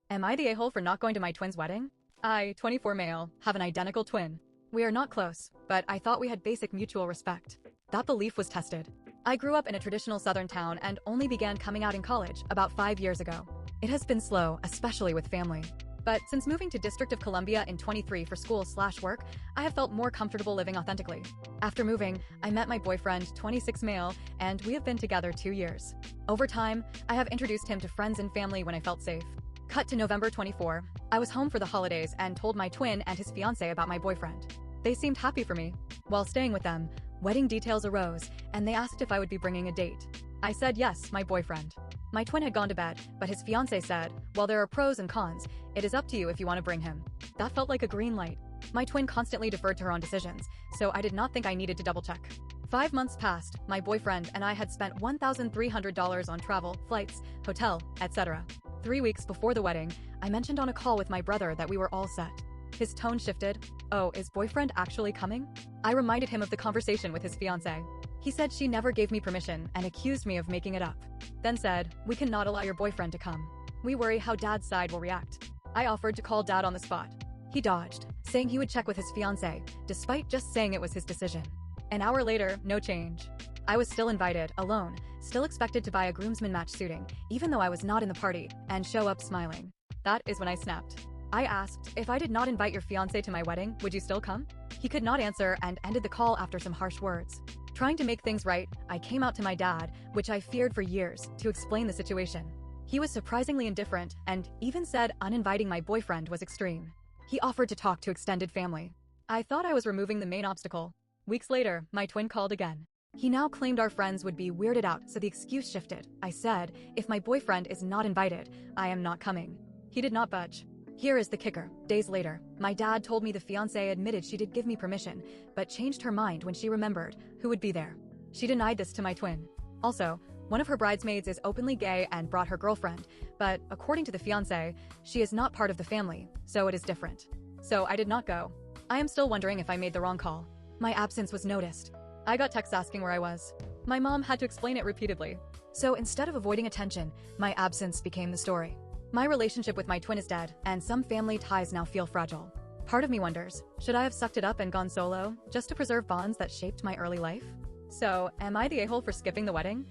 Am I the a-hole for not going to my twin's wedding? I, 24 male, have an identical twin. We are not close, but I thought we had basic mutual respect. That belief was tested. I grew up in a traditional southern town and only began coming out in college about 5 years ago. It has been slow, especially with family. But since moving to District of Columbia in 23 for school/work, I have felt more comfortable living authentically. After moving, I met my boyfriend, 26 male, and we have been together 2 years. Over time, I have introduced him to friends and family when I felt safe. Cut to November 24. I was home for the holidays and told my twin and his fiancé about my boyfriend. They seemed happy for me. While staying with them, wedding details arose, and they asked if I would be bringing a date. I said yes, my boyfriend. My twin had gone to bed, but his fiancé said, "While there are pros and cons, it is up to you if you want to bring him." That felt like a green light. My twin constantly deferred to her own decisions, so I did not think I needed to double-check. 5 months passed, my boyfriend and I had spent $1,300 on travel, flights, hotel, etc. 3 weeks before the wedding, I mentioned on a call with my brother that we were all set. His tone shifted. "Oh, is boyfriend actually coming?" I reminded him of the conversation with his fiancée. He said she never gave me permission and accused me of making it up. Then said, "We cannot allow your boyfriend to come. We worry how dad's side will react." I offered to call dad on the spot. He dodged, saying he would check with his fiancée, despite just saying it was his decision. An hour later, no change. I was still invited, alone, still expected to buy a groomsman match suiting, even though I was not in the party, and show up smiling. That is when I snapped. I asked, "If I did not invite your fiancé to my wedding, would you still come?" He could not answer and ended the call after some harsh words. Trying to make things right, I came out to my dad, which I feared for years, to explain the situation. He was surprisingly indifferent and even said uninviting my boyfriend was extreme. He offered to talk to extended family. I thought I was removing the main obstacle. Weeks later, my twin called again. He now claimed our friends would be weirded out, so the excuse shifted. I said, "If my boyfriend is not invited, I am not coming." He did not budge. Here is the kicker. Days later, my dad told me the fiancée admitted she did give me permission, but changed her mind when she remembered who would be there. She denied this to my twin. Also, one of her bridesmaids is openly gay and brought her girlfriend, but according to the fiancé, she is not part of the family, so it is different. So I did not go. I am still wondering if I made the wrong call. My absence was noticed. I got texts asking where I was. My mom had to explain it repeatedly. So instead of avoiding attention, my absence became the story. My relationship with my twin is dead, and some family ties now feel fragile. Part of me wonders, should I have sucked it up and gone solo, just to preserve bonds that shaped my early life? So, am I the a-hole for skipping the wedding?